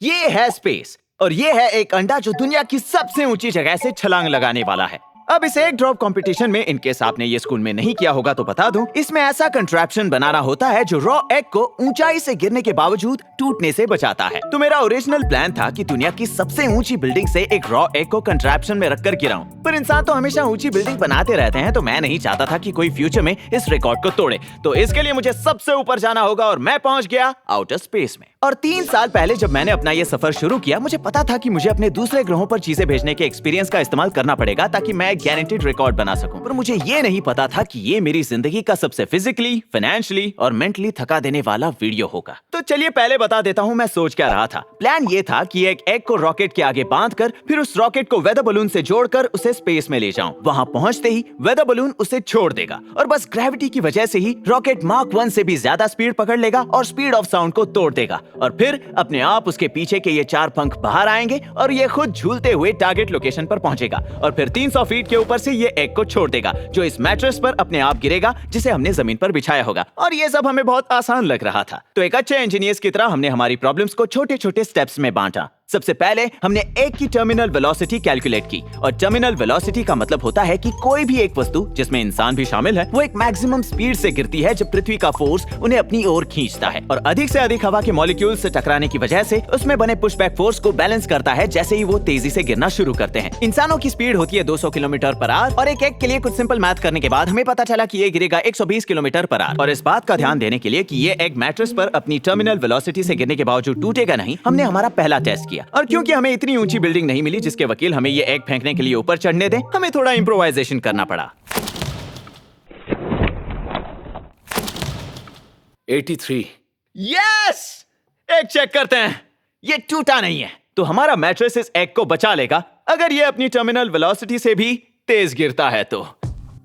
ये है स्पेस और ये है एक अंडा जो दुनिया की सबसे ऊंची जगह से छलांग लगाने वाला है। अब इस एक ड्रॉप कंपटीशन में इनकेस आपने ये स्कूल में नहीं किया होगा तो बता दूं, इसमें ऐसा कंट्रैप्शन बनाना होता है जो रॉ एग को ऊंचाई से गिरने के बावजूद टूटने से बचाता है। तो मेरा ओरिजिनल प्लान था कि दुनिया की सबसे ऊंची बिल्डिंग से एक रॉ एग को कंट्रैप्शन में रखकर गिराऊं, पर इंसान तो हमेशा ऊंची बिल्डिंग बनाते रहते हैं, तो मैं नहीं चाहता था कि कोई फ्यूचर में इस रिकॉर्ड को तोड़े। तो इसके लिए मुझे सबसे ऊपर जाना होगा और मैं पहुंच गया आउटर स्पेस में। और 3 साल पहले जब मैंने अपना ये सफर शुरू किया, मुझे पता था कि मुझे अपने दूसरे ग्रहों पर चीजें भेजने के एक्सपीरियंस का इस्तेमाल करना पड़ेगा ताकि मैं एक गारंटीड रिकॉर्ड बना सकूं। पर मुझे ये नहीं पता था कि ये मेरी जिंदगी का सबसे फिजिकली, फाइनेंशियली और मेंटली थका देने वाला वीडियो होगा। तो चलिए पहले बता देता हूँ मैं सोच क्या रहा था। प्लान ये था कि एक एग को रॉकेट के आगे बांधकर फिर उस रॉकेट को वेदर बलून से जोड़कर उसे स्पेस में ले जाऊं। वहां पहुंचते ही वेदर बलून उसे छोड़ देगा और बस ग्रेविटी की वजह से ही रॉकेट मार्क 1 से भी ज्यादा स्पीड पकड़ लेगा और स्पीड ऑफ साउंड को तोड़ देगा और फिर अपने आप उसके पीछे के ये 4 पंख बाहर आएंगे और ये खुद झूलते हुए टारगेट लोकेशन पर पहुंचेगा और फिर 300 फीट के ऊपर से ये एग को छोड़ देगा जो इस मैट्रेस पर अपने आप गिरेगा जिसे हमने जमीन पर बिछाया होगा। और ये सब हमें बहुत आसान लग रहा था। तो एक अच्छे इंजीनियर्स की तरह हमने हमारी प्रॉब्लम्स को छोटे छोटे स्टेप्स में बांटा। सबसे पहले हमने एग की टर्मिनल वेलोसिटी कैलकुलेट की और टर्मिनल वेलोसिटी का मतलब होता है कि कोई भी एक वस्तु जिसमें इंसान भी शामिल है वो एक मैक्सिमम स्पीड से गिरती है जब पृथ्वी का फोर्स उन्हें अपनी ओर खींचता है और अधिक से अधिक हवा के मॉलिक्यूल्स से टकराने की वजह से उसमें बने पुशबैक फोर्स को बैलेंस करता है जैसे ही वो तेजी से गिरना शुरू करते हैं। इंसानों की स्पीड होती है 200 किलोमीटर पर आवर और एक एग के लिए कुछ सिंपल मैथ करने के बाद हमें पता चला कि ये गिरेगा 120 किलोमीटर पर आवर। और इस बात का ध्यान देने के लिए कि ये एग मैट्रेस पर अपनी टर्मिनल वेलोसिटी से गिरने के बावजूद टूटेगा नहीं, हमने हमारा पहला टेस्ट किया। और क्योंकि हमें इतनी ऊंची बिल्डिंग नहीं मिली जिसके वकील हमें ये एग फेंकने के लिए ऊपर चढ़ने दें, हमें थोड़ा इम्प्रोवाइजेशन करना पड़ा। 83। यस! एग चेक करते हैं। ये टूटा नहीं है, तो हमारा मैट्रेस इस एग को बचा लेगा अगर ये अपनी टर्मिनल वेलोसिटी से भी तेज गिरता है तो।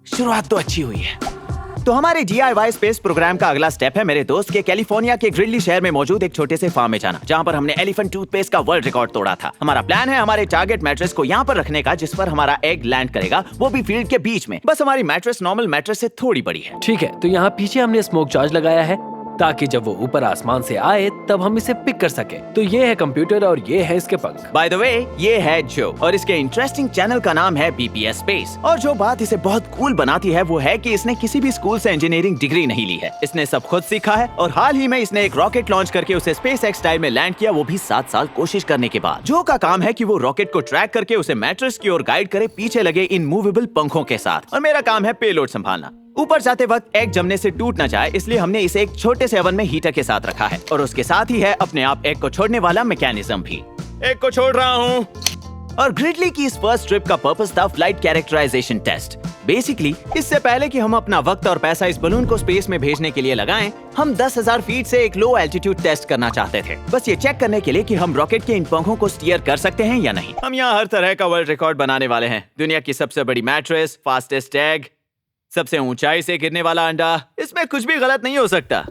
शुरुआत तो अच्छी हुई है। तो हमारे DIY स्पेस प्रोग्राम का अगला स्टेप है मेरे दोस्त के कैलिफोर्निया के ग्रिडली शहर में मौजूद एक छोटे से फार्म में जाना, जहां पर हमने एलिफेंट टूथपेस्ट का वर्ल्ड रिकॉर्ड तोड़ा था। हमारा प्लान है हमारे टारगेट मैट्रेस को यहाँ पर रखने का जिस पर हमारा एग लैंड करेगा, वो भी फील्ड के बीच में। बस हमारी मैट्रेस नॉर्मल मैट्रेस से थोड़ी बड़ी है। ठीक है, तो यहाँ पीछे हमने स्मोक चार्ज लगाया है ताकि जब वो ऊपर आसमान से आए तब हम इसे पिक कर सके। तो ये है कंप्यूटर और ये है इसके पंख। बाय द वे, ये है जो और इसके इंटरेस्टिंग चैनल का नाम है BPS स्पेस। और जो बात इसे बहुत कूल बनाती है वो है कि इसने किसी भी स्कूल से इंजीनियरिंग डिग्री नहीं ली है। इसने सब खुद सीखा है और हाल ही में इसने एक रॉकेट लॉन्च करके उसे SpaceX स्टाइल में लैंड किया, वो भी 7 साल कोशिश करने के बाद। जो का काम है कि वो रॉकेट को ट्रैक करके उसे मैट्रेस की ओर गाइड करे पीछे लगे इन मूवेबल पंखों के साथ, और मेरा काम है पेलोड संभालना। ऊपर जाते वक्त एग जमने से टूट न जाए इसलिए हमने इसे एक छोटे से ओवन में हीटर के साथ रखा है और उसके साथ ही है अपने आप एग को छोड़ने वाला मैकेनिज्म भी। एग को छोड़ रहा हूँ। और ग्रिडली की इस फर्स्ट ट्रिप का पर्पस था फ्लाइट कैरेक्टराइजेशन टेस्ट। बेसिकली इससे पहले कि हम अपना वक्त और पैसा इस बलून को स्पेस में भेजने के लिए लगाएं, हम 10,000 फीट से एक लो एल्टीट्यूड टेस्ट करना चाहते थे, बस ये चेक करने के लिए कि हम रॉकेट के इन पंखों को स्टीयर कर सकते हैं या नहीं। हम यहाँ हर तरह का वर्ल्ड रिकॉर्ड बनाने वाले हैं। दुनिया की सबसे बड़ी मैट्रेस, फास्टेस्ट एग, सबसे ऊंचाई से गिरने वाला अंडा, इसमें कुछ भी गलत नहीं हो सकता,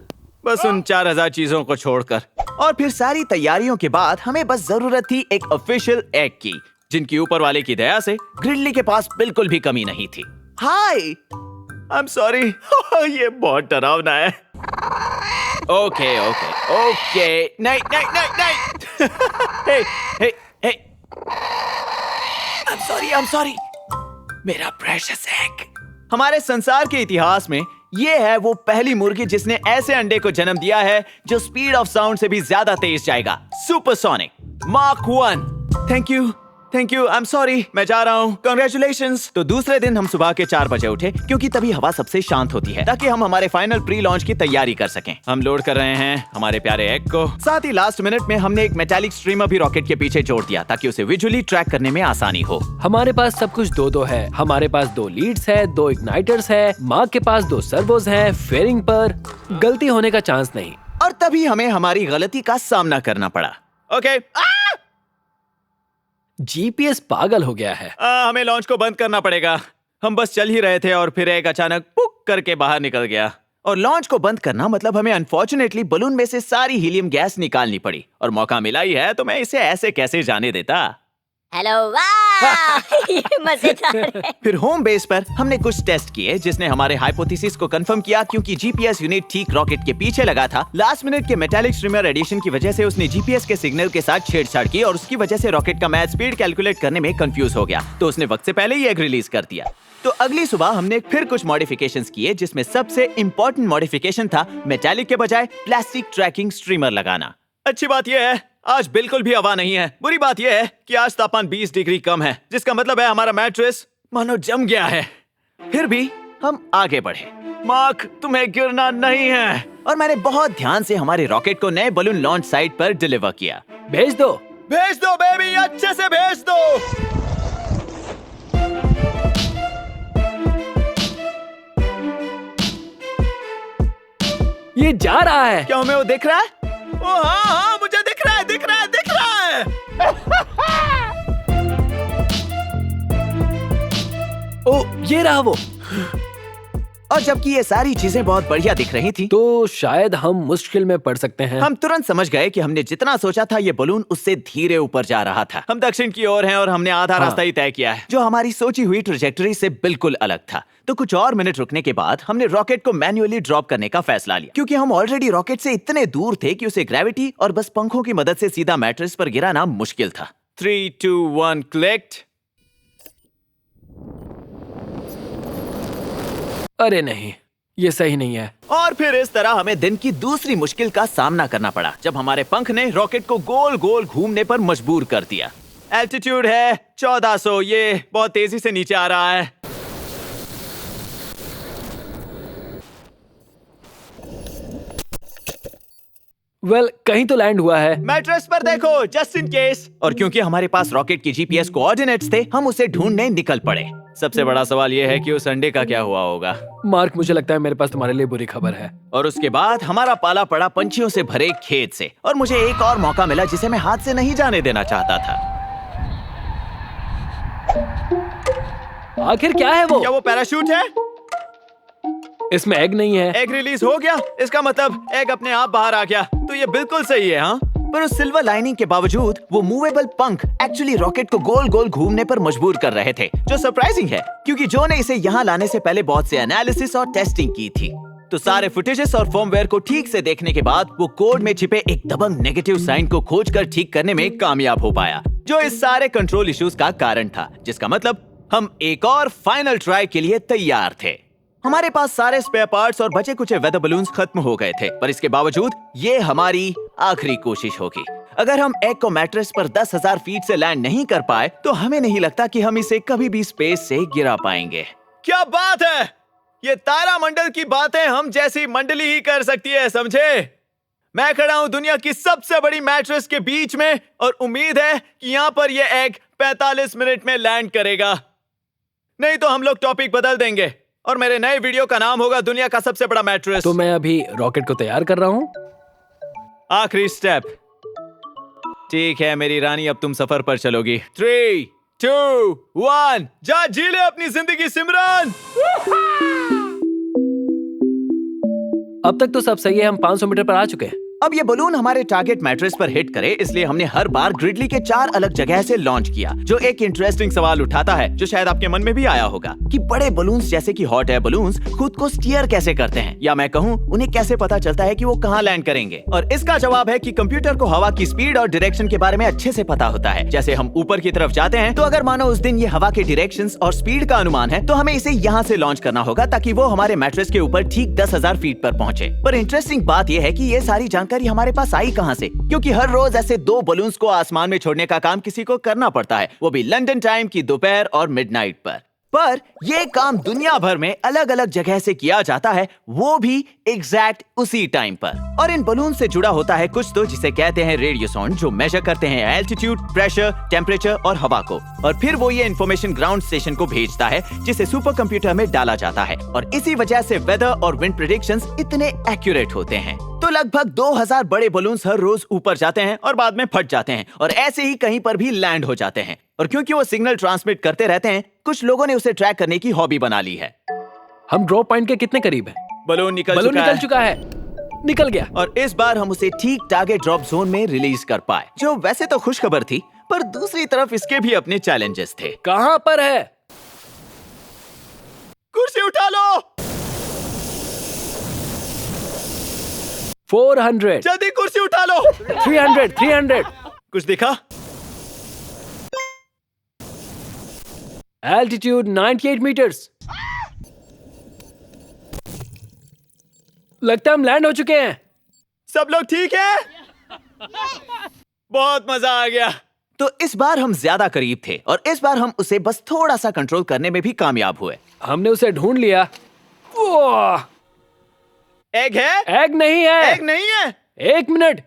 बस उन 4000 चीजों को छोड़कर। और फिर सारी तैयारियों के बाद हमें बस जरूरत थी एक ऑफिशियल एग की, जिनकी ऊपर वाले की दया से ग्रिडली के पास बिल्कुल भी कमी नहीं थी। हाय, आई एम सॉरी। ये बहुत डरावना है। ओके ओके ओके, नहीं नहीं नहीं नहीं। हे हे हे, आई एम सॉरी मेरा प्रेशियस एग। हमारे संसार के इतिहास में ये है वो पहली मुर्गी जिसने ऐसे अंडे को जन्म दिया है जो स्पीड ऑफ साउंड से भी ज्यादा तेज जाएगा, supersonic, mark 1। Thank you, I am sorry, मैं जा रहा हूँ, कांग्रेचुलेशंस। तो दूसरे दिन हम सुबह के 4 बजे उठे क्योंकि तभी हवा सबसे शांत होती है ताकि हम हमारे फाइनल प्री लॉन्च की तैयारी कर सकें। हम लोड कर रहे हैं हमारे प्यारे एग को। साथ ही लास्ट मिनट में हमने एक मेटालिक स्ट्रीमर भी रॉकेट के पीछे जोड़ दिया ताकि उसे विजुअली ट्रैक करने में आसानी हो। हमारे पास सब कुछ दो है। हमारे पास 2 लीड्स है, 2 इग्नाइटर्स है, मार्क के पास 2 सर्वोस है, फेयरिंग पर गलती होने का चांस नहीं। और तभी हमें हमारी गलती का सामना करना पड़ा। ओके, GPS पागल हो गया है। हमें लॉन्च को बंद करना पड़ेगा। हम बस चल ही रहे थे और फिर एक अचानक पुक करके बाहर निकल गया। और लॉन्च को बंद करना मतलब हमें अनफॉर्चुनेटली बलून में से सारी हीलियम गैस निकालनी पड़ी। और मौका मिला ही है तो मैं इसे ऐसे कैसे जाने देता। हेलो ये मजेदार है। फिर होम बेस पर हमने कुछ टेस्ट किए जिसने हमारे हाइपोथेसिस को कंफर्म किया, क्योंकि जीपीएस यूनिट ठीक रॉकेट के पीछे लगा था। लास्ट मिनट के मेटालिक स्ट्रीमर एडिशन की वजह से उसने जीपीएस के सिग्नल के साथ छेड़छाड़ की और उसकी वजह से रॉकेट का मैच स्पीड कैलकुलेट करने में कंफ्यूज हो गया, तो उसने वक्त से पहले ही एग रिलीज कर दिया। तो अगली सुबह हमने फिर कुछ मॉडिफिकेशंस किए, जिसमें सबसे इंपॉर्टेंट मॉडिफिकेशन था मेटालिक के बजाय प्लास्टिक ट्रैकिंग स्ट्रीमर लगाना। अच्छी बात यह है आज बिल्कुल भी हवा नहीं है। बुरी बात यह है कि आज तापमान 20 डिग्री कम है, जिसका मतलब है हमारा मैट्रेस मानो जम गया है। फिर भी हम आगे बढ़े। मार्क, तुम्हें गिरना नहीं है। और मैंने बहुत ध्यान से हमारे रॉकेट को नए बलून लॉन्च साइट पर डिलीवर किया। भेज दो बेबी, अच्छे से भेज दो। ये जा रहा है। क्या हमें वो दिख रहा है? ओ हाँ, मुझे दिख रहा है। ओ, ये रहा वो। और जबकि ये सारी चीजें बहुत बढ़िया दिख रही थी, तो शायद हम मुश्किल में पड़ सकते हैं। हम तुरंत समझ गए कि हमने जितना सोचा था ये बलून उससे धीरे ऊपर जा रहा था। हम दक्षिण की ओर हैं और हमने आधा रास्ता ही तय किया है, जो हमारी सोची हुई ट्रैजेक्टरी से बिल्कुल अलग था। तो कुछ और मिनट रुकने के बाद हमने रॉकेट को मैन्युअली ड्रॉप करने का फैसला लिया, क्योंकि हम ऑलरेडी रॉकेट से इतने दूर थे कि उसे ग्रेविटी और बस पंखों की मदद से सीधा मैट्रेस पर गिराना मुश्किल था। 3, 2, 1 क्लिक्ड। अरे नहीं, ये सही नहीं है। और फिर इस तरह हमें दिन की दूसरी मुश्किल का सामना करना पड़ा, जब हमारे पंख ने रॉकेट को गोल गोल घूमने पर मजबूर कर दिया। एल्टीट्यूड है 1400, ये बहुत तेजी से नीचे आ रहा है। कहीं तो लैंड हुआ है। मैट्रेस पर देखो, जस्ट इन केस। और क्योंकि हमारे पास रॉकेट की जीपीएस कोऑर्डिनेट्स थे, हम उसे ढूंढने निकल पड़े। सबसे बड़ा सवाल यह है कि उस अंडे का क्या हुआ होगा। मार्क, मुझे लगता है मेरे पास तुम्हारे लिए बुरी खबर है। और उसके बाद हमारा पाला पड़ा पंछियों से भरे खेत से, और मुझे एक और मौका मिला जिसे मैं हाथ से नहीं जाने देना चाहता था। आखिर क्या है वो? क्या वो पैराशूट है? इसमें एग नहीं है। एग रिलीज हो गया, इसका मतलब एग अपने आप बाहर आ गया। तो ये बिल्कुल सही है। हाँ, पर उस सिल्वर लाइनिंग के बावजूद वो मूवेबल पंख एक्चुअली रॉकेट को गोल गोल घूमने पर मजबूर कर रहे थे, जो सरप्राइजिंग है, क्योंकि जो ने इसे यहाँ लाने से पहले बहुत से एनालिसिस और टेस्टिंग की थी। तो सारे फुटेजेस और फर्मवेयर को ठीक से देखने के बाद वो कोड में छिपे एक दबंग नेगेटिव साइन को खोजकर ठीक करने में कामयाब हो पाया, जो इस सारे कंट्रोल इश्यूज का कारण था। जिसका मतलब हम एक और फाइनल ट्राई के लिए तैयार थे। हमारे पास सारे स्पेयर पार्ट्स और बचे कुछ वेदर बलून्स खत्म हो गए थे, पर इसके बावजूद ये हमारी आखिरी कोशिश होगी। अगर हम एग को मैट्रेस पर 10,000 फीट से लैंड नहीं कर पाए, तो हमें नहीं लगता कि हम इसे कभी भी स्पेस से गिरा पाएंगे। क्या बात है! ये तारामंडल की बातें हम जैसी मंडली ही कर सकती है, समझे? मैं खड़ा हूँ दुनिया की सबसे बड़ी मैट्रेस के बीच में, और उम्मीद है कि यहाँ पर यह एग 45 मिनट में लैंड करेगा। नहीं तो हम लोग टॉपिक बदल देंगे और मेरे नए वीडियो का नाम होगा दुनिया का सबसे बड़ा मैट्रेस। तो मैं अभी रॉकेट को तैयार कर रहा हूँ। आखिरी स्टेप। ठीक है मेरी रानी, अब तुम सफर पर चलोगी। 3, 2, 1 जा जी ले अपनी जिंदगी सिमरन। अब तक तो सब सही है, हम 500 मीटर पर आ चुके हैं। अब ये बलून हमारे टारगेट मैट्रेस पर हिट करे, इसलिए हमने हर बार ग्रिडली के 4 अलग जगह से लॉन्च किया, जो एक इंटरेस्टिंग सवाल उठाता है, जो शायद आपके मन में भी आया होगा कि बड़े बलून्स जैसे कि हॉट एयर बलून्स खुद को स्टीयर कैसे करते हैं, या मैं कहूँ उन्हें कैसे पता चलता है कि वो कहाँ लैंड करेंगे। और इसका जवाब है कि कंप्यूटर को हवा की स्पीड और डायरेक्शन के बारे में अच्छे से पता होता है। जैसे हम ऊपर की तरफ जाते हैं, तो अगर मानो उस दिन ये हवा के डायरेक्शंस और स्पीड का अनुमान है, तो हमें इसे यहाँ से लॉन्च करना होगा ताकि वो हमारे मैट्रेस के ऊपर ठीक 10,000 फीट पर पहुंचे। पर इंटरेस्टिंग बात यह है कि ये सारी जानकारी हमारे पास आई कहां से, क्योंकि हर रोज ऐसे 2 बलून्स को आसमान में छोड़ने का काम किसी को करना पड़ता है, वो भी लंदन टाइम की दोपहर और मिडनाइट पर ये काम दुनिया भर में अलग अलग जगह से किया जाता है, वो भी एग्जैक्ट उसी टाइम पर। और इन बलून से जुड़ा होता है कुछ तो जिसे कहते हैं रेडियो साउंड, जो मेजर करते हैं एल्टीट्यूड, प्रेशर, टेम्परेचर और हवा को। और फिर वो ये इन्फॉर्मेशन ग्राउंड स्टेशन को भेजता है, जिसे सुपर कंप्यूटर में डाला जाता है। और इसी वजह से वेदर और विंड प्रेडिक्शंस इतने एक्यूरेट होते हैं। तो लगभग 2000 बड़े बलून्स हर रोज ऊपर जाते हैं और बाद में फट जाते हैं, और ऐसे ही कहीं पर भी लैंड हो जाते हैं। और क्योंकि वो सिग्नल ट्रांसमिट करते रहते हैं, कुछ लोगों ने उसे ट्रैक करने की हॉबी बना ली है। हम ड्रॉप पॉइंट के कितने करीब हैं? बलून निकल चुका है। निकल गया। और इस बार हम उसे ठीक टारगेट ड्रॉप जोन में रिलीज कर पाए, जो वैसे तो खुशखबर थी, पर दूसरी तरफ इसके भी अपने चैलेंजेस थे। कहाँ पर है? कुर्सी उठा लो। 400, जल्दी कुर्सी उठा लो। 300, 300। कुछ दिखा? Altitude 98 metres. लगता है हम लैंड हो चुके हैं। सब लोग ठीक है? बहुत मजा आ गया। तो इस बार हम ज्यादा करीब थे और इस बार हम उसे बस थोड़ा सा कंट्रोल करने में भी कामयाब हुए। हमने उसे ढूंढ लिया। ओह, एग है? एग नहीं है। एग नहीं है? 1 मिनट,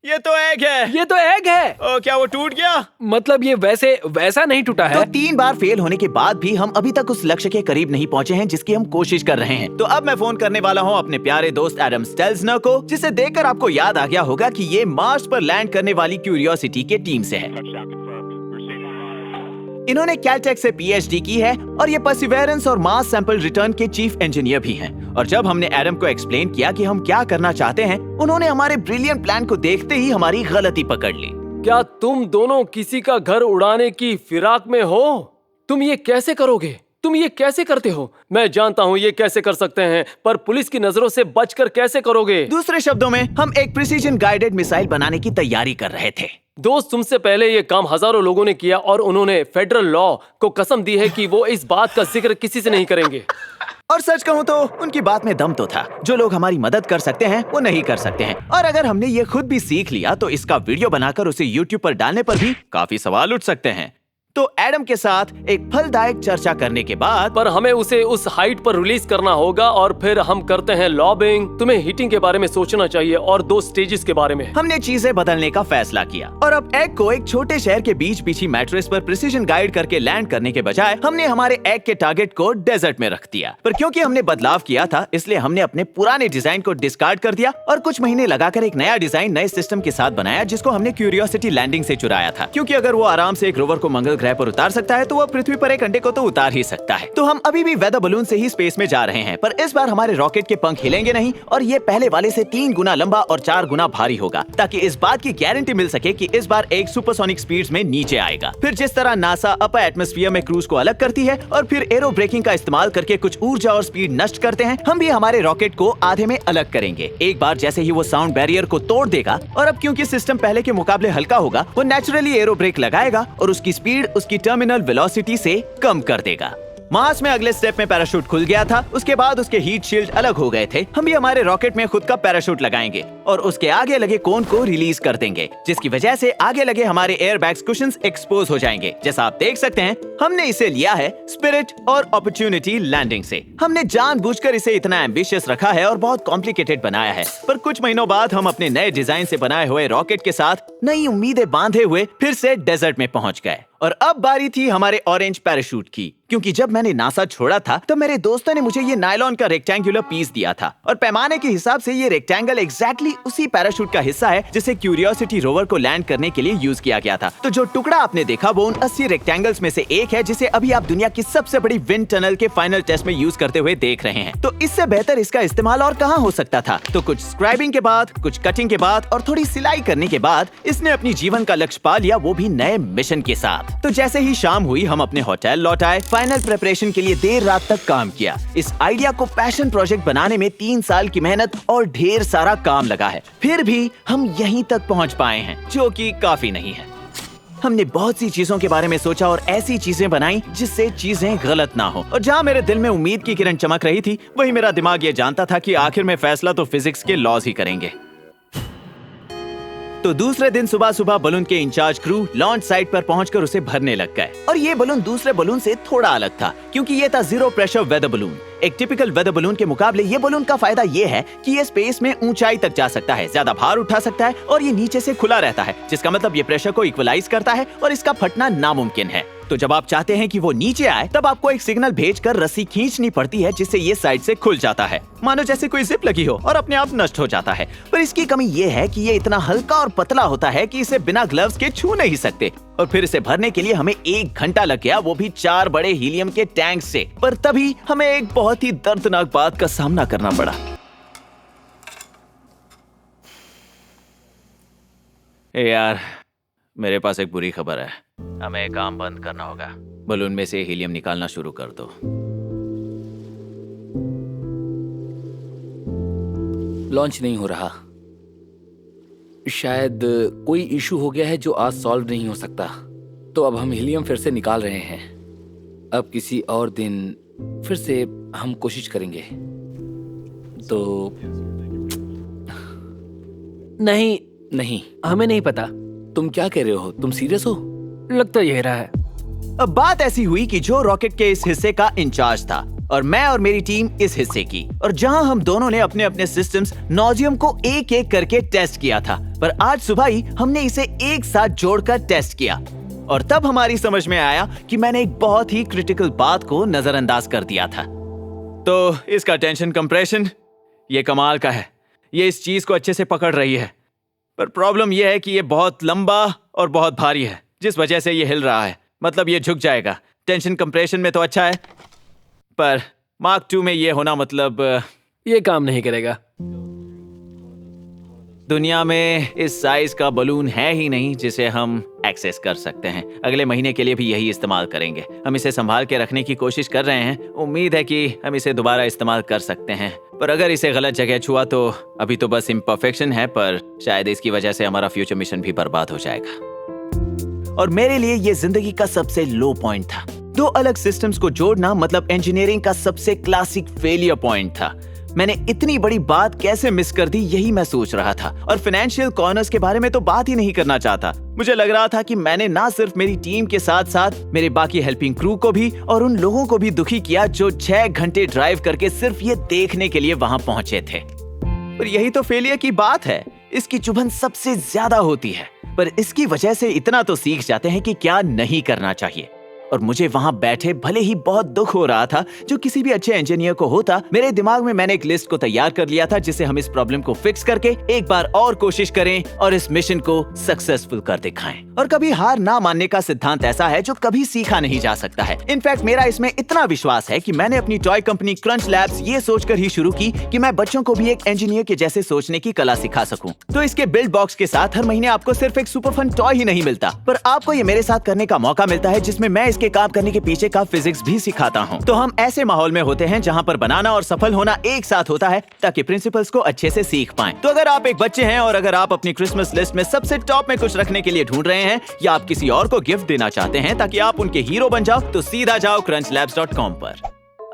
ये तो एग है। ये तो एग है। ओ, क्या वो टूट गया? मतलब ये वैसा नहीं टूटा तो है। 3 बार फेल होने के बाद भी हम अभी तक उस लक्ष्य के करीब नहीं पहुंचे हैं जिसकी हम कोशिश कर रहे हैं। तो अब मैं फोन करने वाला हूं अपने प्यारे दोस्त एडम स्टेल्जनर को, जिसे देखकर आपको याद आ गया होगा कि ये मार्स पर लैंड करने वाली क्यूरियोसिटी के टीम से है। इन्होंने कैलटेक से पीएचडी की है और ये परसिवेरेंस और मास सैंपल रिटर्न के चीफ इंजीनियर भी हैं। और जब हमने एडम को एक्सप्लेन किया कि हम क्या करना चाहते हैं, उन्होंने हमारे ब्रिलियंट प्लान को देखते ही हमारी गलती पकड़ ली। क्या तुम दोनों किसी का घर उड़ाने की फिराक में हो? तुम ये कैसे करोगे? तुम ये कैसे करते हो? मैं जानता हूँ ये कैसे कर सकते हैं, पर पुलिस की नजरों से बचकर कैसे करोगे? दूसरे शब्दों में, हम एक प्रिसीजन गाइडेड मिसाइल बनाने की तैयारी कर रहे थे। दोस्त, तुमसे पहले ये काम हजारों लोगों ने किया और उन्होंने फेडरल लॉ को कसम दी है कि वो इस बात का जिक्र किसी से नहीं करेंगे। और सच कहूँ तो उनकी बात में दम तो था। जो लोग हमारी मदद कर सकते हैं वो नहीं कर सकते हैं। और अगर हमने ये खुद भी सीख लिया तो इसका वीडियो बनाकर उसे YouTube पर डालने पर भी काफी सवाल उठ सकते हैं। तो एडम के साथ एक फलदायक चर्चा करने के बाद, पर हमें उसे उस हाइट पर रिलीज करना होगा और फिर हम करते हैं लॉबिंग। तुम्हें हीटिंग के बारे में सोचना चाहिए और 2 स्टेजेस के बारे में। हमने चीजें बदलने का फैसला किया और अब एग को एक छोटे शहर के बीच पीछी मैट्रेस पर प्रिसीजन गाइड करके लैंड करने के बजाय हमने हमारे एग के टारगेट को डेजर्ट में रख दिया। पर क्योंकि हमने बदलाव किया था, इसलिए हमने अपने पुराने डिजाइन को डिस्कार्ड कर दिया और कुछ महीने लगाकर एक नया डिजाइन नए सिस्टम के साथ बनाया, जिसको हमने क्यूरियोसिटी लैंडिंग से चुराया था। क्योंकि अगर वो आराम से एक रोवर को मंगल ग्रह पर उतार सकता है तो वह पृथ्वी पर एक अंडे को तो उतार ही सकता है। तो हम अभी भी वेदर बलून से ही स्पेस में जा रहे हैं, पर इस बार हमारे रॉकेट के पंख हिलेंगे नहीं और ये पहले वाले से 3 गुना लंबा और 4 गुना भारी होगा, ताकि इस बात की गारंटी मिल सके कि इस बार एक सुपरसोनिक स्पीड्स में नीचे आएगा। फिर जिस तरह नासा अपर एटमॉस्फेयर में क्रूज को अलग करती है और फिर एरो ब्रेकिंग का इस्तेमाल करके कुछ ऊर्जा और स्पीड नष्ट करते हैं, हम भी हमारे रॉकेट को आधे में अलग करेंगे। एक बार जैसे ही वो साउंड बैरियर को तोड़ देगा और अब क्योंकि सिस्टम पहले के मुकाबले हल्का होगा, वो नेचुरली एरो ब्रेक लगाएगा और उसकी स्पीड उसकी टर्मिनल वेलोसिटी से कम कर देगा। मार्स में अगले स्टेप में पैराशूट खुल गया था। उसके बाद उसके हीट शील्ड अलग हो गए थे। हम भी हमारे रॉकेट में खुद का पैराशूट लगाएंगे और उसके आगे लगे कोन को रिलीज कर देंगे, जिसकी वजह से आगे लगे हमारे एयर बैग्स कुशन्स एक्सपोज हो जाएंगे। जैसा आप देख सकते हैं, हमने इसे लिया है स्पिरिट और अपॉर्चुनिटी लैंडिंग से। हमने जानबूझकर इसे इतना एम्बिशियस रखा है और बहुत कॉम्प्लिकेटेड बनाया है। पर कुछ महीनों बाद हम अपने नए डिजाइन से बनाए हुए रॉकेट के साथ नई उम्मीदें बांधे हुए फिर से डेजर्ट में पहुंच गए। और अब बारी थी हमारे ऑरेंज पैराशूट की, क्योंकि जब मैंने नासा छोड़ा था तो मेरे दोस्तों ने मुझे ये नायलॉन का रेक्टेंगुलर पीस दिया था और पैमाने के हिसाब से ये रेक्टेंगल एग्जैक्टली उसी पैराशूट का हिस्सा है जिसे क्यूरियोसिटी रोवर को लैंड करने के लिए यूज किया गया था। तो जो टुकड़ा आपने देखा वो उन 80 रेक्टेंगल्स में से एक है, जिसे अभी आप दुनिया की सबसे बड़ी विंड टनल के फाइनल टेस्ट में यूज करते हुए देख रहे हैं। तो इससे बेहतर इसका इस्तेमाल और कहाँ हो सकता था। तो कुछ स्क्राइबिंग के बाद, कुछ कटिंग के बाद और थोड़ी सिलाई करने के बाद इसने अपनी जीवन का लक्ष्य पा लिया, वो भी नए मिशन के साथ। तो जैसे ही शाम हुई, हम अपने होटल लौट आए। फाइनल प्रिपरेशन के लिए देर रात तक काम किया। इस आइडिया को पैशन प्रोजेक्ट बनाने में 3 साल की मेहनत और ढेर सारा काम लगा है। फिर भी हम यहीं तक पहुंच पाए हैं, जो कि काफी नहीं है। हमने बहुत सी चीजों के बारे में सोचा और ऐसी चीजें बनाई जिससे चीजें गलत ना हो। और जहाँ मेरे दिल में उम्मीद की किरण चमक रही थी, वही मेरा दिमाग ये जानता था कि आखिर में फैसला तो फिजिक्स के लॉज ही करेंगे। तो दूसरे दिन सुबह सुबह बलून के इंचार्ज क्रू लॉन्च साइट पर पहुंचकर उसे भरने लग गए। और ये बलून दूसरे बलून से थोड़ा अलग था, क्योंकि ये था 0 प्रेशर वेदर बलून। एक टिपिकल वेदर बलून के मुकाबले ये बलून का फायदा ये है कि ये स्पेस में ऊंचाई तक जा सकता है, ज्यादा भार उठा सकता है और ये नीचे से खुला रहता है, जिसका मतलब ये प्रेशर को इक्वलाइज करता है और इसका फटना नामुमकिन है। तो जब आप चाहते हैं कि वो नीचे आए, तब आपको एक सिग्नल भेजकर रस्सी खींचनी पड़ती है, जिससे ये साइड से खुल जाता है, मानो जैसे कोई जिप लगी हो, और अपने आप नष्ट हो जाता है। पर इसकी कमी ये है कि ये इतना हल्का और पतला होता है कि इसे बिना ग्लव्स के छू नहीं सकते। और फिर इसे भरने के लिए हमें 1 घंटा लग गया, वो भी 4 बड़े हीलियम के टैंक से। पर तभी हमें एक बहुत ही दर्दनाक बात का सामना करना पड़ा। यार, मेरे पास एक बुरी खबर है। हमें काम बंद करना होगा। बलून में से हीलियम निकालना शुरू कर दो। लॉन्च नहीं हो रहा। शायद कोई इशू हो गया है जो आज सॉल्व नहीं हो सकता। तो अब हम हीलियम फिर से निकाल रहे हैं। अब किसी और दिन फिर से हम कोशिश करेंगे। तो नहीं, हमें नहीं पता। तुम क्या कह रहे हो? तुम सीरियस हो? लगता यही रहा है। अब बात ऐसी हुई कि जो रॉकेट के इस हिस्से का इंचार्ज था और मैं और मेरी टीम इस हिस्से की, और जहां हम दोनों ने अपने अपने सिस्टम्स नॉजियम को एक एक करके टेस्ट किया था। पर आज सुबह ही हमने इसे एक साथ जोड़कर टेस्ट किया और तब हमारी समझ में आया कि मैंने एक बहुत ही क्रिटिकल बात को नजरअंदाज कर दिया था। तो इसका टेंशन कंप्रेशन ये कमाल का है। ये इस चीज को अच्छे से पकड़ रही है, पर प्रॉब्लम यह है कि ये बहुत लंबा और बहुत भारी है, जिस वजह से ये हिल रहा है। मतलब ये झुक जाएगा। टेंशन कंप्रेशन में तो अच्छा है, पर मार्क 2 में ये होना मतलब ये काम नहीं करेगा। दुनिया में इस साइज का बलून है ही नहीं जिसे हम एक्सेस कर सकते हैं। अगले महीने के लिए भी यही इस्तेमाल करेंगे। हम इसे संभाल के रखने की कोशिश कर रहे हैं। उम्मीद है कि हम इसे दोबारा इस्तेमाल कर सकते हैं, पर अगर इसे गलत जगह छुआ तो अभी तो बस इम्परफेक्शन है, पर शायद इसकी वजह से हमारा फ्यूचर मिशन भी बर्बाद हो जाएगा। और मेरे लिए ये जिंदगी का सबसे लो पॉइंट था। दो अलग सिस्टम्स को जोड़ना मतलब इंजीनियरिंग का सबसे क्लासिक फेलियर पॉइंट था। मैंने इतनी बड़ी बात कैसे मिस कर दी, यही मैं सोच रहा था। और फाइनेंशियल कॉर्नर्स के बारे में तो बात ही नहीं करना चाहता। मुझे लग रहा था कि मैंने ना सिर्फ मेरी टीम के साथ साथ मेरे बाकी हेल्पिंग क्रू को भी और उन लोगों को भी दुखी किया जो 6 घंटे ड्राइव करके सिर्फ ये देखने के लिए वहां पहुंचे थे। पर यही तो फेलियर की बात है। इसकी चुभन सबसे ज्यादा होती है, पर इसकी वजह से इतना तो सीख जाते हैं कि क्या नहीं करना चाहिए। और मुझे वहां बैठे भले ही बहुत दुख हो रहा था, जो किसी भी अच्छे इंजीनियर को होता। मेरे दिमाग में मैंने एक लिस्ट को तैयार कर लिया था जिसे हम इस प्रॉब्लम को फिक्स करके एक बार और कोशिश करें और इस मिशन को सक्सेसफुल कर दिखाएं। और कभी हार ना मानने का सिद्धांत ऐसा है जो कभी सीखा नहीं जा सकता है। इनफैक्ट मेरा इसमें इतना विश्वास है कि मैंने अपनी टॉय कंपनी क्रंच लैब्स ये सोचकर ही शुरू की कि मैं बच्चों को भी एक इंजीनियर के जैसे सोचने की कला सिखा सकूं। तो इसके बिल्ड बॉक्स के साथ हर महीने आपको सिर्फ एक सुपर फन टॉय ही नहीं मिलता, पर आपको ये मेरे साथ करने का मौका मिलता है जिसमें मैं इसके काम करने के पीछे का फिजिक्स भी सिखाता हूँ। तो हम ऐसे माहौल में होते हैं जहाँ पर बनाना और सफल होना एक साथ होता है, ताकि प्रिंसिपल्स को अच्छे से सीख पाएं। तो अगर आप एक बच्चे हैं और अगर आप अपनी क्रिसमस लिस्ट में सबसे टॉप में कुछ रखने के लिए ढूंढ रहे हैं, या आप किसी और को गिफ्ट देना चाहते हैं ताकि आप उनके हीरो बन जाओ, तो सीधा जाओ crunchlabs.com पर।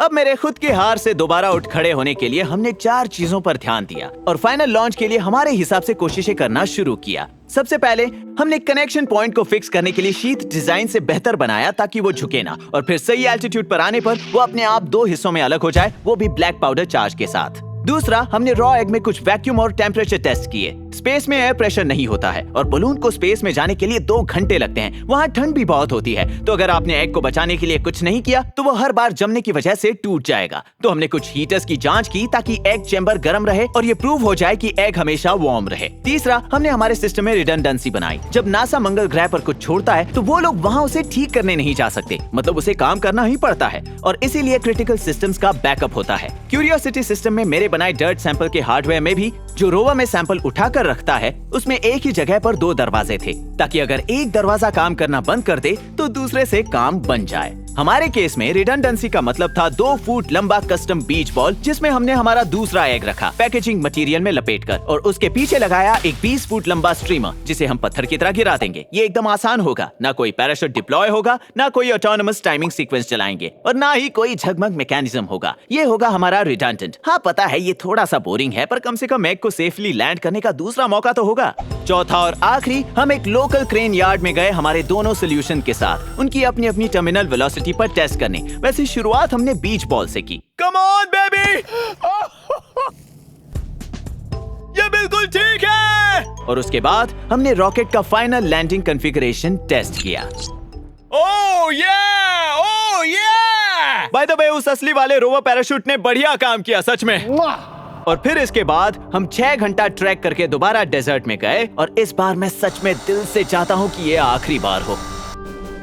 अब मेरे खुद के हार से दोबारा उठ खड़े होने के लिए हमने 4 चीजों पर ध्यान दिया और फाइनल लॉन्च के लिए हमारे हिसाब से कोशिशें करना शुरू किया। सबसे पहले हमने कनेक्शन पॉइंट को फिक्स करने के लिए शीट डिजाइन से बेहतर बनाया ताकि वो झुके ना, और फिर सही एल्टीट्यूड पर आने पर वो अपने आप 2 हिस्सों में अलग हो जाए, वो भी ब्लैक पाउडर चार्ज के साथ। दूसरा, हमने रॉ एग में कुछ वैक्यूम और टेम्परेचर टेस्ट किए। स्पेस में एयर प्रेशर नहीं होता है और बलून को स्पेस में जाने के लिए 2 घंटे लगते हैं। वहाँ ठंड भी बहुत होती है, तो अगर आपने एग को बचाने के लिए कुछ नहीं किया तो वो हर बार जमने की वजह से टूट जाएगा। तो हमने कुछ हीटर्स की जांच की ताकि एग चेंबर गर्म रहे और ये प्रूव हो जाए कि एग हमेशा वार्म रहे। तीसरा, हमने हमारे सिस्टम में रिडंडेंसी बनाई। जब नासा मंगल ग्रह पर कुछ छोड़ता है तो वो लोग वहाँ उसे ठीक करने नहीं जा सकते, मतलब उसे काम करना ही पड़ता है, और इसीलिए क्रिटिकल सिस्टम्स का बैकअप होता है। क्यूरियोसिटी सिस्टम में मेरे बनाए डर्ट सैंपल के हार्डवेयर में भी जो रोवर में सैंपल उठाकर रखता है, उसमें एक ही जगह पर 2 दरवाजे थे, ताकि अगर एक दरवाजा काम करना बंद कर दे तो दूसरे से काम बन जाए। हमारे केस में रिडंडेंसी का मतलब था 2 फुट लंबा कस्टम बीच बॉल, जिसमें हमने हमारा दूसरा एग रखा पैकेजिंग मटेरियल में लपेटकर, और उसके पीछे लगाया एक 20 फुट लंबा स्ट्रीमर जिसे हम पत्थर की तरह गिरा देंगे। ये एकदम आसान होगा, ना कोई पैराशूट डिप्लॉय होगा, ना कोई ऑटोनोमस टाइमिंग सीक्वेंस चलाएंगे, और ना ही कोई झगमग मैकेनिज्म होगा। ये होगा हमारा रिडंडेंट। हाँ पता है ये थोड़ा सा बोरिंग है, पर कम से कम एग को सेफली लैंड करने का दूसरा मौका तो होगा। चौथा और आखिरी, हम एक लोकल क्रेन यार्ड में गए हमारे दोनों सोल्यूशन के साथ, उनकी अपनी अपनी टर्मिनल वेलोसिटी पर टेस्ट करने। वैसे शुरुआत हमने बीच बॉल से की। कम ऑन बेबी, ये बिल्कुल ठीक है। और उसके बाद हमने रॉकेट का फाइनल लैंडिंग कॉन्फ़िगरेशन टेस्ट किया। ओह ये बाय द वे उस असली वाले रोवर पैराशूट ने बढ़िया काम किया सच में। और फिर इसके बाद हम 6 घंटा ट्रैक करके दोबारा डेजर्ट में गए, और इस बार मैं सच में दिल से चाहता हूँ कि ये आखिरी बार हो।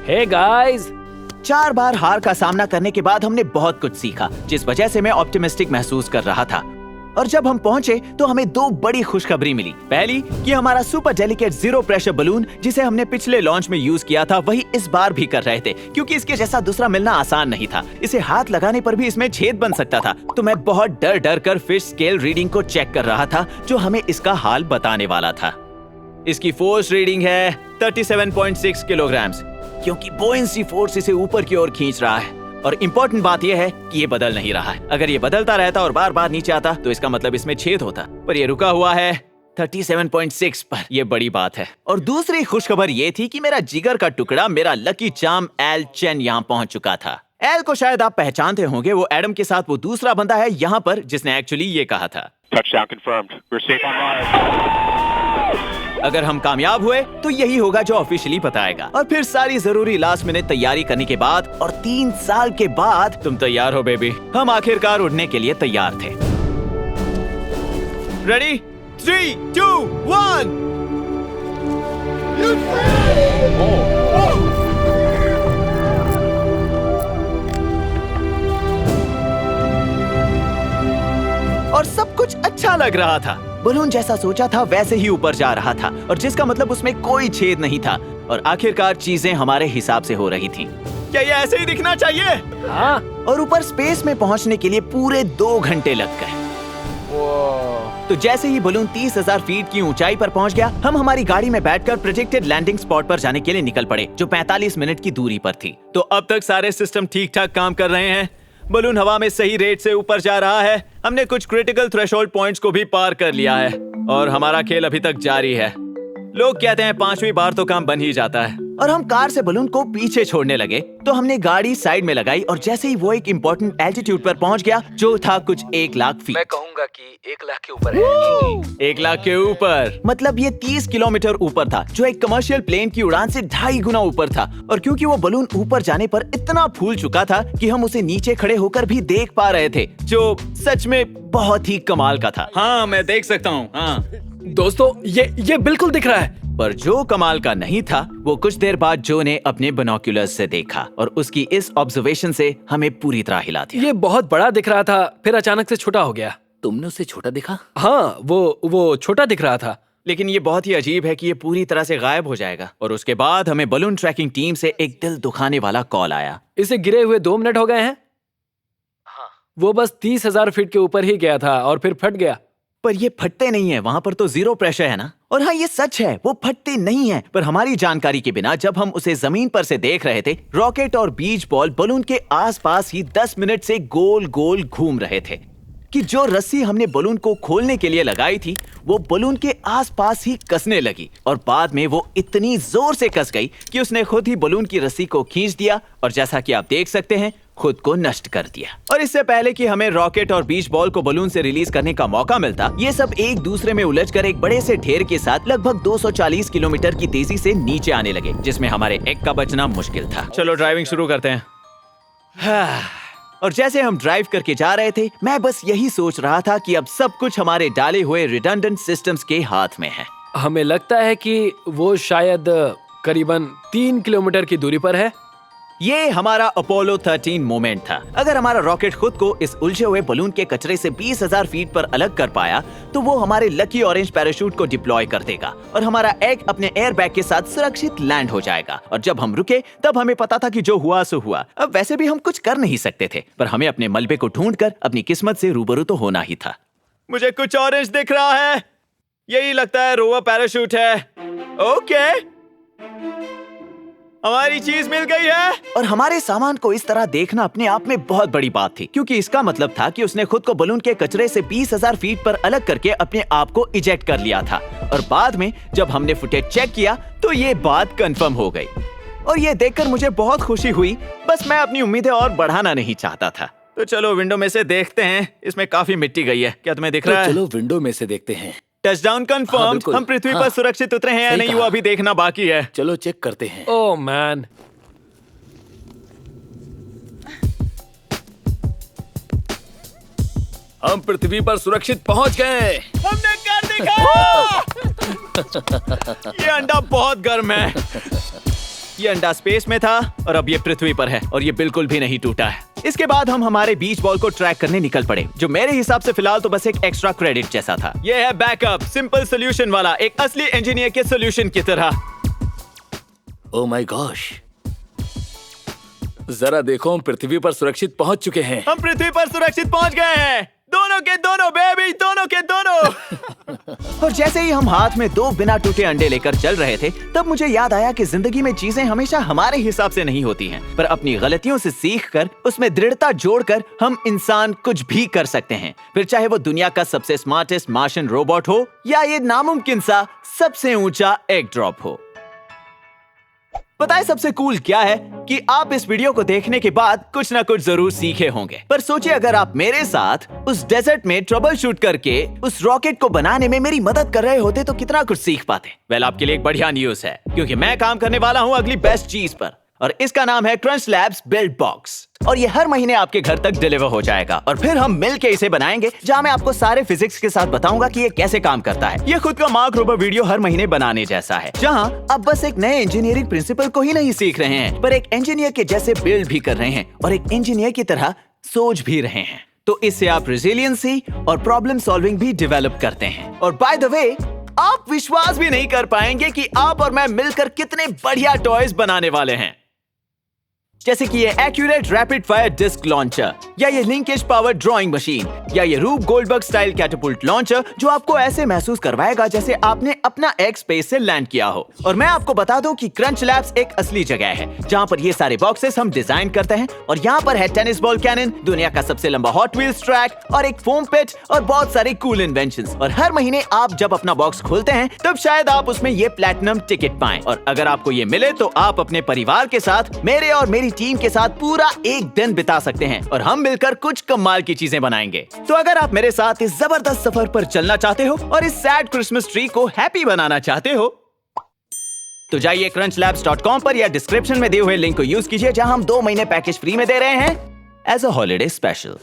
हे गाइस, 4 बार हार का सामना करने के बाद हमने बहुत कुछ सीखा, जिस वजह से मैं ऑप्टिमिस्टिक महसूस कर रहा था। और जब हम पहुंचे तो हमें दो बड़ी खुशखबरी मिली। पहली कि हमारा super delicate zero pressure balloon जिसे हमने पिछले लॉन्च में यूज किया था वही इस बार भी कर रहे थे, क्योंकि इसके जैसा दूसरा मिलना आसान नहीं था। इसे हाथ लगाने पर भी इसमें छेद बन सकता था। तो मैं बहुत डर डर कर फिश स्केल रीडिंग को चेक कर रहा था जो हमें इसका हाल बताने वाला था। इसकी फोर्स रीडिंग है 37.6 किलोग्राम्स, क्योंकि बोयेंसी फोर्स इसे ऊपर की ओर खींच रहा है। और इम्पोर्टेंट बात यह है कि ये बदल नहीं रहा है। अगर ये बदलता रहता और बार बार नीचे आता तो इसका मतलब इसमें छेद होता, पर ये रुका हुआ है 37.6 पर। ये बड़ी बात है। और दूसरी खुशखबर ये थी कि मेरा जिगर का टुकड़ा, मेरा लकी चार्म एल चेन यहाँ पहुंच चुका था। एल को शायद आप पहचानते होंगे, वो एडम के साथ वो दूसरा बंदा है यहाँ पर जिसने एक्चुअली ये कहा था, Touchdown confirmed. We're safe on Mars. अगर हम कामयाब हुए तो यही होगा जो ऑफिशियली बताएगा। और फिर सारी जरूरी लास्ट मिनट तैयारी करने के बाद और 3 साल के बाद तुम तैयार हो बेबी। हम आखिरकार उड़ने के लिए तैयार थे। रेडी 3, 2, 1। और सब कुछ अच्छा लग रहा था। बलून जैसा सोचा था वैसे ही ऊपर जा रहा था, और जिसका मतलब उसमें कोई छेद नहीं था। और आखिरकार चीजें हमारे हिसाब से हो रही थीं। क्या ये ऐसे ही दिखना चाहिए? हाँ। और ऊपर स्पेस में पहुंचने के लिए पूरे 2 घंटे लग गए। तो जैसे ही बलून 30,000 फीट की ऊंचाई पर पहुंच गया, हम हमारी गाड़ी में बैठकर प्रोजेक्टेड लैंडिंग स्पॉट पर जाने के लिए निकल पड़े, जो 45 मिनट की दूरी पर थी। तो अब तक सारे सिस्टम ठीक ठाक काम कर रहे हैं। बलून हवा में सही रेट से ऊपर जा रहा है। हमने कुछ क्रिटिकल थ्रेशोल्ड पॉइंट्स को भी पार कर लिया है और हमारा खेल अभी तक जारी है। लोग कहते हैं 5वीं बार तो काम बन ही जाता है। और हम कार से बलून को पीछे छोड़ने लगे तो हमने गाड़ी साइड में लगाई, और जैसे ही वो एक इम्पोर्टेंट एल्टीट्यूड पर पहुंच गया जो था कुछ 1 लाख फीट। मैं कहूंगा कि 1 लाख के ऊपर है। 1 लाख के ऊपर मतलब ये 30 किलोमीटर ऊपर था, जो एक कमर्शियल प्लेन की उड़ान से 2.5 गुना ऊपर था। और क्योंकि वो बलून ऊपर जाने पर इतना फूल चुका था कि हम उसे नीचे खड़े होकर भी देख पा रहे थे, जो सच में बहुत ही कमाल का था। हाँ, मैं देख सकता हूँ। हाँ दोस्तों, ये बिल्कुल दिख रहा है। पर जो कमाल का नहीं था वो कुछ देर बाद जो ने अपने बिनोक्यूलर्स से देखा, और उसकी इस ऑब्जर्वेशन से हमें पूरी तरह हिला दिया। ये बहुत बड़ा दिख रहा था, फिर अचानक से छोटा हो गया। तुमने उसे छोटा देखा? हाँ, वो छोटा दिख रहा था। लेकिन ये बहुत ही अजीब है कि ये पूरी तरह से गायब हो जाएगा। और उसके बाद हमें बलून ट्रैकिंग टीम से एक दिल दुखाने वाला कॉल आया। इसे गिरे हुए 2 मिनट हो गए हैं। हाँ। वो बस 30,000 फीट के ऊपर ही गया था और फिर फट गया। पर ये फटते नहीं है, वहां पर तो जीरो प्रेशर है ना। और हाँ, ये सच है, वो फटते नहीं है। पर हमारी जानकारी के बिना जब हम उसे जमीन पर से देख रहे थे, रॉकेट और बीच बॉल बलून के आसपास ही 10 मिनट से गोल गोल घूम रहे थे, कि जो रस्सी हमने बलून को खोलने के लिए लगाई थी वो बलून के आसपास ही कसने लगी। और बाद में वो इतनी जोर से कस गई कि उसने खुद ही बलून की रस्सी को खींच दिया, और जैसा कि आप देख सकते हैं खुद को नष्ट कर दिया। और इससे पहले कि हमें रॉकेट और बीच बॉल को बलून से रिलीज करने का मौका मिलता, ये सब एक दूसरे में उलझकर एक बड़े से ढेर के साथ लगभग 240 किलोमीटर की तेजी से नीचे आने लगे, जिसमें हमारे एक का बचना मुश्किल था। चलो ड्राइविंग शुरू करते हैं। और जैसे हम ड्राइव करके जा रहे थे, मैं बस यही सोच रहा था कि अब सब कुछ हमारे डाले हुए रिडंडेंट सिस्टम्स के हाथ में है। हमें लगता है कि वो शायद करीबन 3 किलोमीटर की दूरी पर है। ये हमारा अपोलो 13 मोमेंट था। अगर हमारा रॉकेट खुद को इस उलझे हुए बलून के कचरे से 20,000 फीट पर अलग कर पाया तो वो हमारे लकी ऑरेंज पैराशूट को डिप्लॉय कर देगा, और हमारा एग अपने एयर बैग के साथ सुरक्षित लैंड हो जाएगा। और जब हम रुके तब हमें पता था कि जो हुआ सो हुआ। अब वैसे भी हम कुछ कर नहीं सकते थे, पर हमें अपने मलबे को ढूंढकर अपनी किस्मत से रूबरू तो होना ही था। मुझे कुछ ऑरेंज दिख रहा है, यही लगता है रोवर पैराशूट है। ओके, हमारी चीज मिल गई है। और हमारे सामान को इस तरह देखना अपने आप में बहुत बड़ी बात थी, क्योंकि इसका मतलब था कि उसने खुद को बलून के कचरे से 20,000 फीट पर अलग करके अपने आप को इजेक्ट कर लिया था। और बाद में जब हमने फुटेज चेक किया तो ये बात कंफर्म हो गई, और ये देखकर मुझे बहुत खुशी हुई। बस मैं अपनी उम्मीदें और बढ़ाना नहीं चाहता था। तो चलो विंडो में से देखते हैं, इसमें काफी मिट्टी गई है। क्या तुम्हें दिख रहा है? चलो विंडो में से देखते हैं। Touchdown confirm. हम पृथ्वी पर सुरक्षित उतरे हैं या नहीं वो अभी देखना बाकी है। चलो चेक करते हैं। ओह मैन, हम पृथ्वी पर सुरक्षित पहुंच गए। हमने कर दिखाया। ये अंडा बहुत गर्म है। ये अंडा स्पेस में था और अब ये पृथ्वी पर है, और ये बिल्कुल भी नहीं टूटा है। इसके बाद हम हमारे बीच बॉल को ट्रैक करने निकल पड़े, जो मेरे हिसाब से फिलहाल तो बस एक एक्स्ट्रा क्रेडिट जैसा था। ये है बैकअप, सिंपल सोल्यूशन वाला, एक असली इंजीनियर के सोल्यूशन की तरह। ओह माय गॉश, जरा देखो, हम पृथ्वी पर सुरक्षित पहुंच चुके हैं। हम पृथ्वी पर सुरक्षित पहुंच गए हैं, दोनों के दोनों बेबी, दोनों के दोनों। और जैसे ही हम हाथ में 2 बिना टूटे अंडे लेकर चल रहे थे, तब मुझे याद आया कि जिंदगी में चीजें हमेशा हमारे हिसाब से नहीं होती हैं, पर अपनी गलतियों से सीखकर उसमें दृढ़ता जोड़कर हम इंसान कुछ भी कर सकते हैं। फिर चाहे वो दुनिया का सबसे स्मार्टेस्ट मार्शियन रोबोट हो या ये नामुमकिन सा सबसे ऊंचा एग ड्रॉप हो। पता है सबसे कूल क्या है कि आप इस वीडियो को देखने के बाद कुछ ना कुछ जरूर सीखे होंगे। पर सोचिए, अगर आप मेरे साथ उस डेजर्ट में ट्रबल शूट करके उस रॉकेट को बनाने में मेरी मदद कर रहे होते तो कितना कुछ सीख पाते। वेल, आपके लिए एक बढ़िया न्यूज़ है, क्योंकि मैं काम करने वाला हूँ अगली बेस्ट चीज पर, और इसका नाम है क्रंच लैब्स बिल्ड बॉक्स। और ये हर महीने आपके घर तक डिलीवर हो जाएगा, और फिर हम मिलके इसे बनाएंगे, जहां मैं आपको सारे फिजिक्स के साथ बताऊंगा कि ये कैसे काम करता है। ये खुद का मार्क रोबर वीडियो हर महीने बनाने जैसा है, जहां आप बस एक नए इंजीनियरिंग प्रिंसिपल को ही नहीं सीख रहे हैं, पर एक इंजीनियर के जैसे बिल्ड भी कर रहे हैं और एक इंजीनियर की तरह सोच भी रहे हैं। तो इससे आप रेजिलियंसी और प्रॉब्लम सॉल्विंग भी डेवलप करते हैं। और बाय द वे, आप विश्वास भी नहीं कर पाएंगे कि आप और मैं मिलकर कितने बढ़िया टॉयज बनाने वाले हैं, जैसे कि ये accurate rapid fire disc launcher, या ये लिंकेज पावर ड्राइंग मशीन, या ये Rube Goldberg style catapult launcher, जो आपको ऐसे महसूस करवाएगा जैसे आपने अपना एग स्पेस से लैंड किया हो। और मैं आपको बता दूं कि क्रंच लैब्स एक असली जगह है, जहां पर ये सारे बॉक्सेस हम डिजाइन करते हैं। और यहाँ पर है टेनिस बॉल कैनन, दुनिया का सबसे लंबा हॉट व्हील्स ट्रैक, और एक फोम पिट, और बहुत सारे कूल इन्वेंशंस। और हर महीने आप जब अपना बॉक्स खोलते हैं, तब शायद आप उसमें ये प्लैटिनम टिकट पाएं। और अगर आपको ये मिले तो आप अपने परिवार के साथ, मेरे और मेरी टीम के साथ पूरा एक दिन बिता सकते हैं, और हम मिलकर कुछ कमाल की चीजें बनाएंगे। तो अगर आप मेरे साथ इस जबरदस्त सफर पर चलना चाहते हो और इस सैड क्रिसमस ट्री को हैप्पी बनाना चाहते हो, तो जाइए crunchlabs.com पर या डिस्क्रिप्शन में दिए हुए लिंक को यूज कीजिए, जहां हम 2 महीने पैकेज फ्री में दे रहे हैं एज अ हॉलिडे स्पेशल।